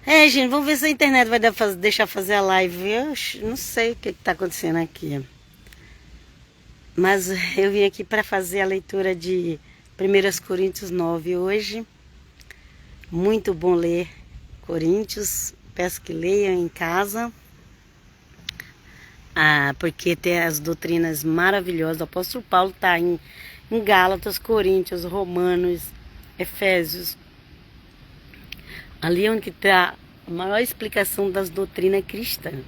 É, gente, vamos ver se a internet vai deixar fazer a live. Eu não sei o que está acontecendo aqui. Mas eu vim aqui para fazer a leitura de 1 Coríntios 9 hoje. Muito bom ler Coríntios. Peço que leiam em casa. Porque tem as doutrinas maravilhosas. O apóstolo Paulo está em Gálatas, Coríntios, Romanos, Efésios. Ali é onde está a maior explicação das doutrinas cristãs.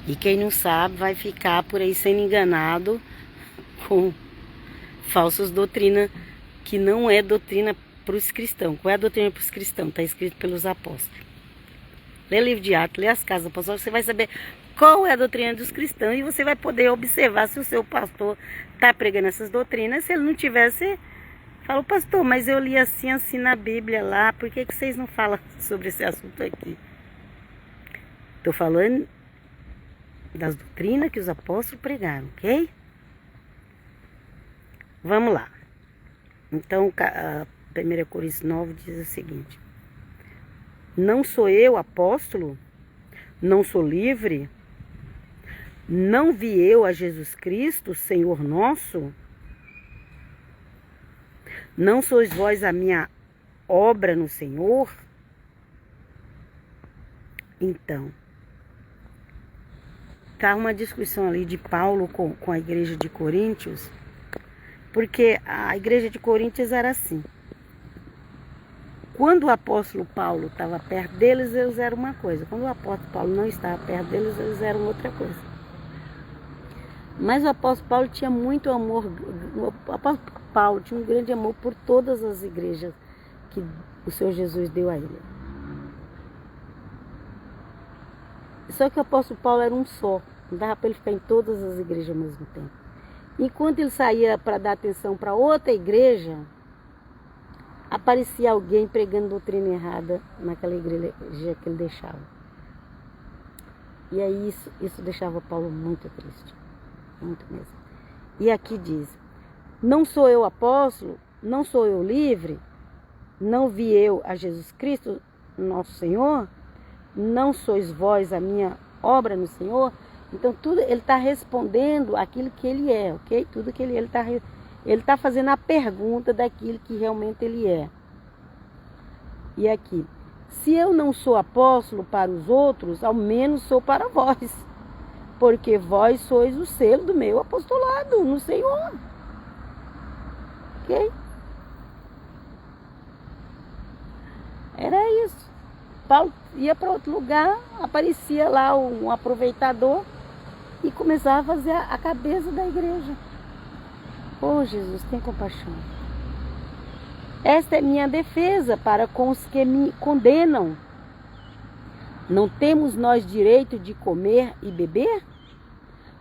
E quem não sabe vai ficar por aí sendo enganado com falsas doutrinas, que não é doutrina para os cristãos. Qual é a doutrina para os cristãos? Está escrito pelos apóstolos. Lê o livro de Atos, lê as casas apostólicas, você vai saber qual é a doutrina dos cristãos e você vai poder observar se o seu pastor está pregando essas doutrinas. Se ele não tivesse... Falou, pastor, mas eu li assim na Bíblia lá, por que vocês não falam sobre esse assunto aqui? Estou falando das doutrinas que os apóstolos pregaram, ok? Vamos lá. Então, 1 Coríntios 9 diz o seguinte: não sou eu apóstolo? Não sou livre? Não vi eu a Jesus Cristo, Senhor nosso? Não sois vós a minha obra no Senhor? Então, está uma discussão ali de Paulo com a igreja de Coríntios, porque a igreja de Coríntios era assim. Quando o apóstolo Paulo estava perto deles, eles eram uma coisa. Quando o apóstolo Paulo não estava perto deles, eles eram outra coisa. Mas o apóstolo Paulo tinha muito amor. O apóstolo Paulo tinha um grande amor por todas as igrejas que o Senhor Jesus deu a ele. Só que o apóstolo Paulo era um só. Não dava para ele ficar em todas as igrejas ao mesmo tempo. Enquanto ele saía para dar atenção para outra igreja, aparecia alguém pregando doutrina errada naquela igreja que ele deixava. E aí isso deixava Paulo muito triste. Muito mesmo. E aqui diz: não sou eu apóstolo, não sou eu livre, não vi eu a Jesus Cristo, nosso Senhor, não sois vós a minha obra no Senhor. Então tudo ele está respondendo aquilo que ele é, ok? Tudo que ele está fazendo a pergunta daquilo que realmente ele é. E aqui: se eu não sou apóstolo para os outros, ao menos sou para vós, porque vós sois o selo do meu apostolado no Senhor. Ok? Era isso. Paulo ia para outro lugar, aparecia lá um aproveitador e começava a fazer a cabeça da igreja. Oh, Jesus, tem compaixão. Esta é minha defesa para com os que me condenam. Não temos nós direito de comer e beber?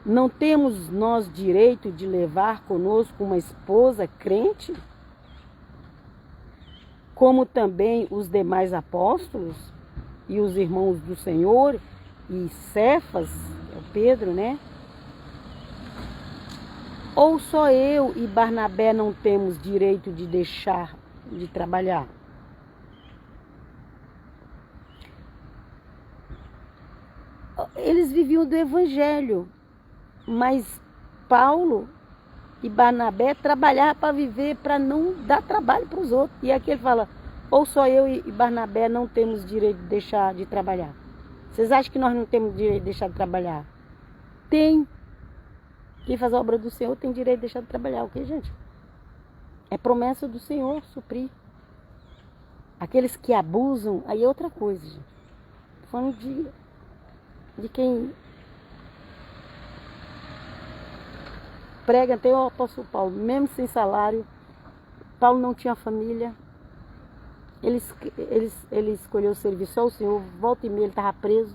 Não temos nós direito de levar conosco uma esposa crente? Como também os demais apóstolos e os irmãos do Senhor e Cefas, Pedro, né? Ou só eu e Barnabé não temos direito de deixar de trabalhar? Eles viviam do evangelho, mas Paulo e Barnabé trabalhavam para viver, para não dar trabalho para os outros. E aqui ele fala: ou só eu e Barnabé não temos direito de deixar de trabalhar? Vocês acham que nós não temos direito de deixar de trabalhar? Tem. Quem faz a obra do Senhor tem direito de deixar de trabalhar, ok, gente? É promessa do Senhor suprir. Aqueles que abusam, aí é outra coisa, gente. Estou falando de quem prega. Até o apóstolo Paulo, mesmo sem salário, Paulo não tinha família. Ele escolheu servir só o Senhor. Volta e meia ele estava preso.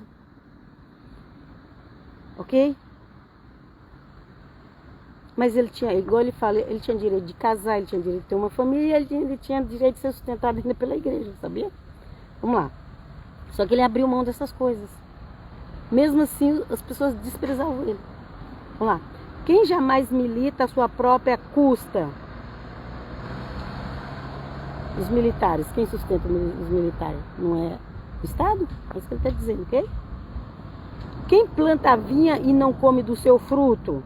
Ok? Mas ele tinha, igual ele fala, ele tinha direito de casar, ele tinha direito de ter uma família, ele tinha direito de ser sustentado ainda pela igreja, sabia? Vamos lá. Só que ele abriu mão dessas coisas. Mesmo assim, as pessoas desprezavam ele. Vamos lá. Quem jamais milita a sua própria custa? Os militares, quem sustenta os militares? Não é o Estado? É isso que ele está dizendo, ok? Quem planta a vinha e não come do seu fruto?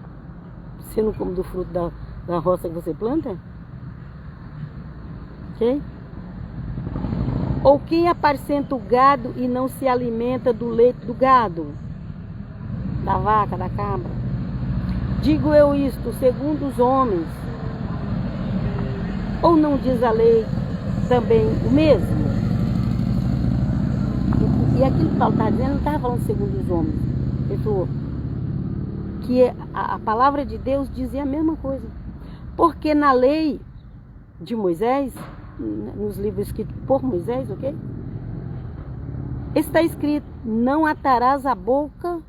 Você não come do fruto da roça que você planta? Ok? Ou quem apacenta o gado e não se alimenta do leite do gado? Da vaca, da cabra? Digo eu isto, segundo os homens. Ou não diz a lei também o mesmo? E aquilo que Paulo está dizendo, não estava falando segundo os homens. Ele falou que a palavra de Deus dizia a mesma coisa. Porque na lei de Moisés, nos livros escritos por Moisés, ok? Está escrito, não atarás a boca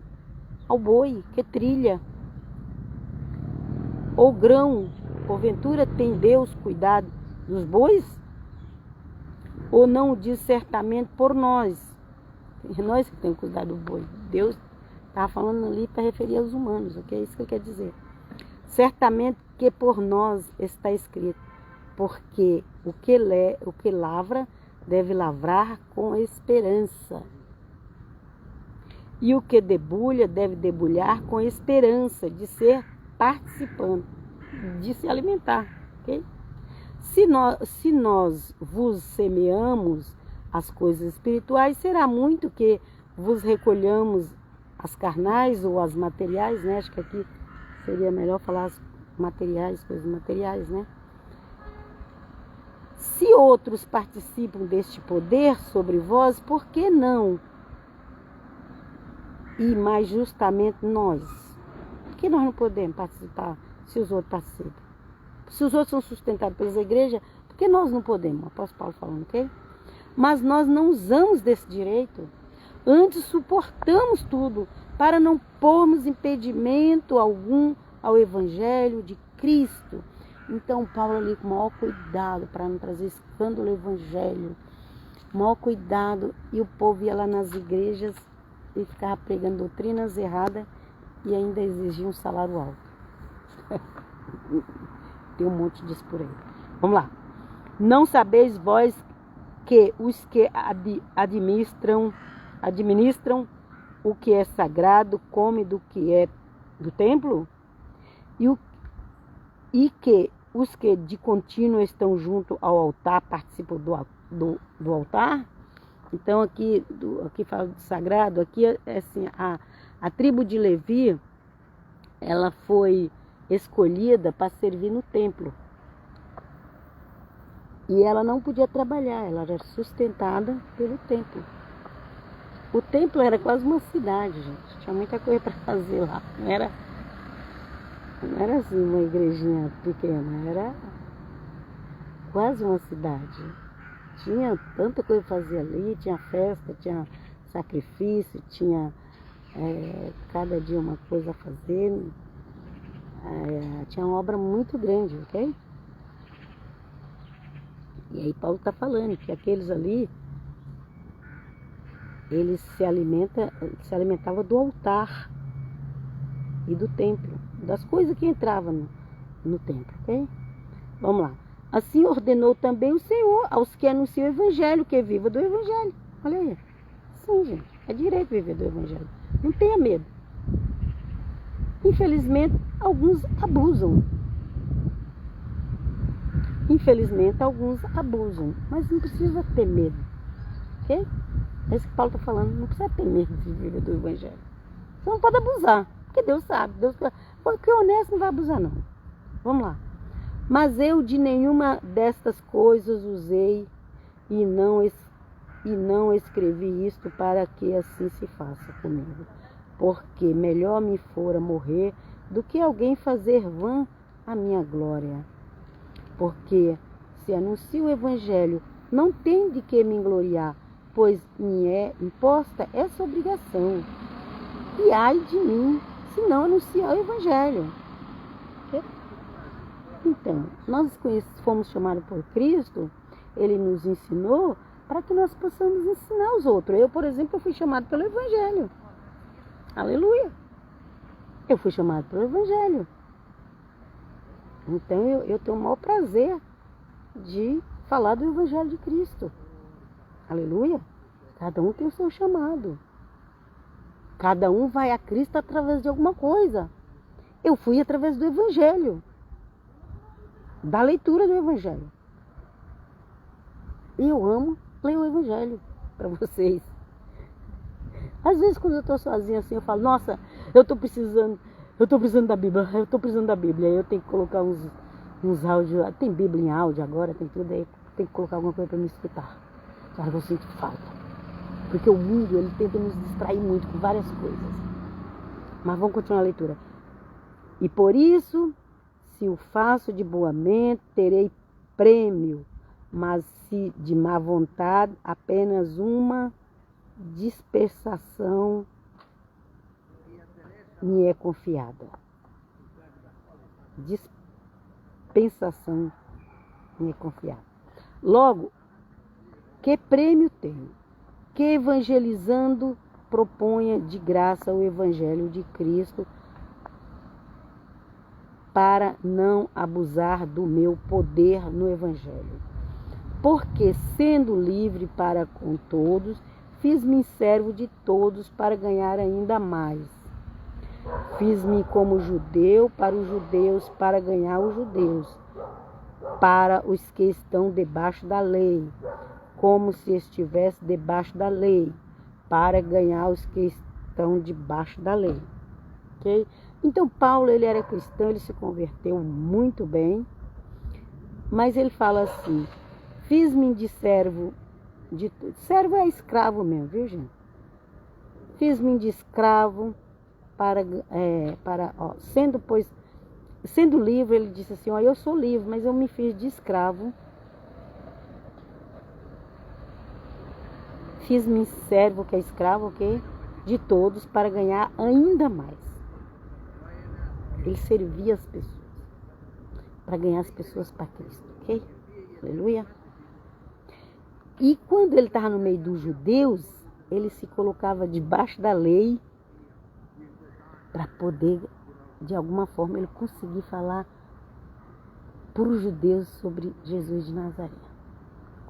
ao boi que trilha, ou grão, porventura tem Deus cuidado dos bois? Ou não o diz certamente por nós? É nós que temos cuidado do boi. Deus estava falando ali para referir aos humanos, ok? É isso que ele quer dizer. Certamente que por nós está escrito, porque o que lavra deve lavrar com esperança. E o que debulha deve debulhar com esperança de ser participante, de se alimentar, ok? Se nós vos semeamos as coisas espirituais, será muito que vos recolhamos as carnais ou as materiais, né? Acho que aqui seria melhor falar as materiais, coisas materiais, né? Se outros participam deste poder sobre vós, por que não? E mais justamente nós. Por que nós não podemos participar se os outros participam? Se os outros são sustentados pelas igrejas, por que nós não podemos? O apóstolo Paulo falando, ok? Mas nós não usamos desse direito. Antes suportamos tudo para não pormos impedimento algum ao evangelho de Cristo. Então Paulo ali com o maior cuidado para não trazer escândalo ao evangelho. Maior cuidado. E o povo ia lá nas igrejas e ficava pregando doutrinas erradas e ainda exigia um salário alto. Tem um monte disso por aí. Vamos lá. Não sabeis vós que os que administram o que é sagrado come do que é do templo? E que os que de contínuo estão junto ao altar participam do altar? Então aqui fala de sagrado, aqui é assim, a tribo de Levi, ela foi escolhida para servir no templo. E ela não podia trabalhar, ela era sustentada pelo templo. O templo era quase uma cidade, gente. Tinha muita coisa para fazer lá. Não era assim uma igrejinha pequena, era quase uma cidade. Tinha tanta coisa para fazer ali, tinha festa, tinha sacrifício, tinha cada dia uma coisa a fazer. Tinha uma obra muito grande, ok? E aí Paulo está falando que aqueles ali, eles se alimentavam do altar e do templo, das coisas que entravam no templo, ok? Vamos lá. Assim ordenou também o Senhor aos que anunciam o Evangelho, que viva do Evangelho. Olha aí. Sim, gente, é direito viver do Evangelho. Não tenha medo. Infelizmente, alguns abusam. Mas não precisa ter medo, ok? É isso que Paulo está falando, não precisa ter medo de viver do Evangelho. Você não pode abusar, porque Deus sabe. Porque o honesto não vai abusar, não. Vamos lá. Mas eu de nenhuma destas coisas usei e não escrevi isto para que assim se faça comigo. Porque melhor me fora morrer do que alguém fazer vã a minha glória. Porque se anuncio o Evangelho, não tem de que me gloriar, pois me é imposta essa obrigação. E ai de mim, se não anunciar o Evangelho. Então, nós fomos chamados por Cristo, Ele nos ensinou para que nós possamos ensinar os outros. Eu, por exemplo, eu fui chamado pelo Evangelho. Aleluia! Eu fui chamado pelo Evangelho. Então eu tenho o maior prazer de falar do Evangelho de Cristo. Aleluia. Cada um tem o seu chamado. Cada um vai a Cristo através de alguma coisa. Eu fui através do Evangelho. Da leitura do Evangelho. E eu amo ler o Evangelho para vocês. Às vezes quando eu estou sozinha assim, eu falo, nossa, eu estou precisando da Bíblia, Aí eu tenho que colocar uns áudios, tem Bíblia em áudio agora, tem tudo aí, tem que colocar alguma coisa para me escutar. Claro que eu sinto falta. Porque o mundo, ele tenta nos distrair muito com várias coisas. Mas vamos continuar a leitura. E por isso, se o faço de boa mente, terei prêmio, mas se de má vontade, apenas uma dispersação me é confiada. Dispensação me é confiada. Logo, que prêmio tenho? Que evangelizando proponha de graça o Evangelho de Cristo para não abusar do meu poder no Evangelho. Porque, sendo livre para com todos, fiz-me servo de todos para ganhar ainda mais. Fiz-me como judeu para os judeus, para ganhar os judeus, para os que estão debaixo da lei, como se estivesse debaixo da lei, para ganhar os que estão debaixo da lei. Okay? Então Paulo, ele era cristão, ele se converteu muito bem, mas ele fala assim, fiz-me de servo, servo é escravo mesmo, viu gente? Fiz-me de escravo sendo livre, ele disse assim, eu sou livre, mas eu me fiz de escravo. Fiz-me servo, que é escravo, ok? De todos, para ganhar ainda mais. Ele servia as pessoas, para ganhar as pessoas para Cristo, ok? Aleluia. E quando ele estava no meio dos judeus, ele se colocava debaixo da lei, para poder, de alguma forma, ele conseguir falar para os judeus sobre Jesus de Nazaré.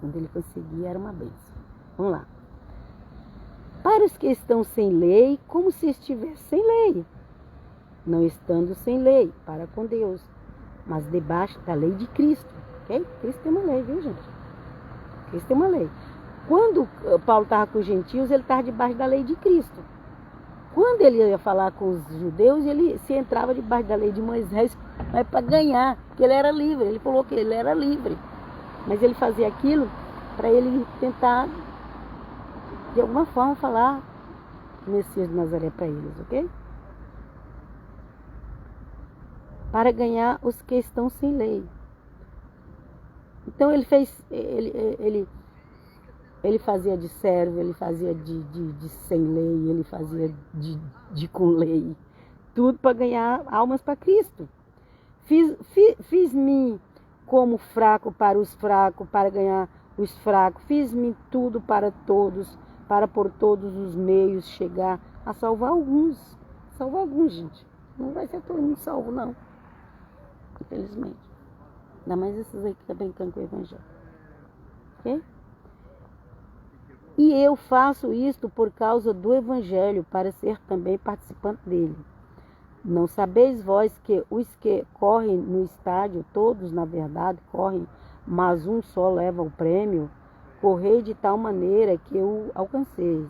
Quando ele conseguia, era uma bênção. Vamos lá. Para os que estão sem lei, como se estivesse sem lei, não estando sem lei, para com Deus, mas debaixo da lei de Cristo, ok? Cristo tem uma lei, viu gente? Cristo tem uma lei. Quando Paulo estava com os gentios, ele estava debaixo da lei de Cristo. Quando ele ia falar com os judeus, ele se entrava debaixo da lei de Moisés, mas para ganhar, porque ele era livre, ele falou que ele era livre, mas ele fazia aquilo para ele tentar de alguma forma falar o Messias de Nazaré para eles, ok? Para ganhar os que estão sem lei. Então ele fazia de servo, ele fazia de sem lei, ele fazia de com lei, tudo para ganhar almas para Cristo. Fiz-me como fraco para os fracos, para ganhar os fracos, fiz-me tudo para todos, para por todos os meios chegar a salvar alguns. Salvar alguns, gente. Não vai ser todo mundo salvo, não. Infelizmente. Ainda mais esses aí que estão brincando com o Evangelho. Ok? E eu faço isto por causa do Evangelho, para ser também participante dele. Não sabeis vós que os que correm no estádio, todos na verdade correm, mas um só leva o prêmio? Correi de tal maneira que o alcanceis.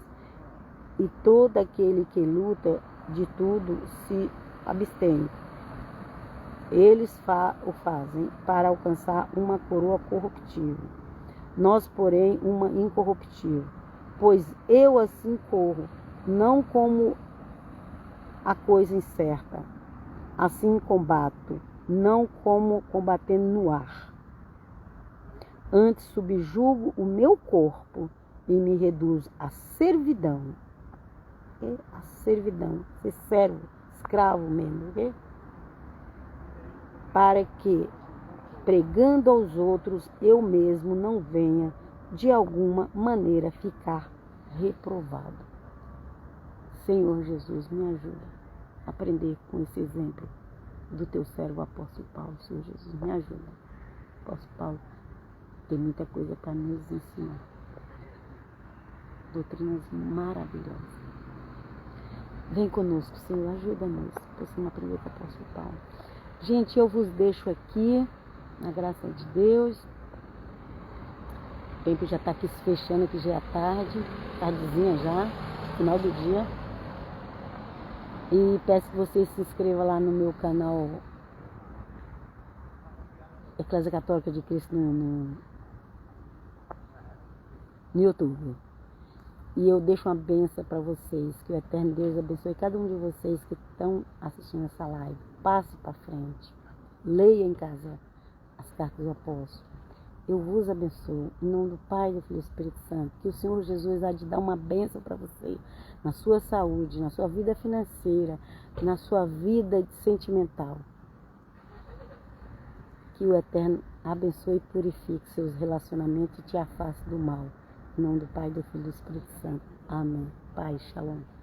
E todo aquele que luta de tudo se abstém. Eles o fazem para alcançar uma coroa corruptível. Nós, porém, uma incorruptível. Pois eu assim corro, não como a coisa incerta. Assim combato, não como combatendo no ar. Antes subjugo o meu corpo e me reduzo à servidão. A servidão, ser servo, escravo mesmo, ok? Para que, pregando aos outros, eu mesmo não venha de alguma maneira ficar reprovado. Senhor Jesus, me ajuda a aprender com esse exemplo do teu servo apóstolo Paulo. Senhor Jesus, me ajuda. Apóstolo Paulo Tem muita coisa para nos ensinar. Doutrinas maravilhosas. Vem conosco, Senhor, ajuda-nos. Possamos aprender com o apóstolo Paulo. Gente, eu vos deixo aqui, na graça de Deus. O tempo já está aqui se fechando, que já é tarde, tardezinha já, final do dia. E peço que você se inscreva lá no meu canal Eclésia Católica de Cristo no YouTube. E eu deixo uma bênção para vocês, que o Eterno Deus abençoe cada um de vocês que estão assistindo essa live. Passe para frente, leia em casa as cartas do apóstolo. Eu vos abençoo, em nome do Pai, do Filho e do Espírito Santo. Que o Senhor Jesus há de dar uma bênção para você, na sua saúde, na sua vida financeira, na sua vida sentimental. Que o Eterno abençoe e purifique seus relacionamentos e te afaste do mal. Em nome do Pai, do Filho e do Espírito Santo. Amém. Pai, shalom.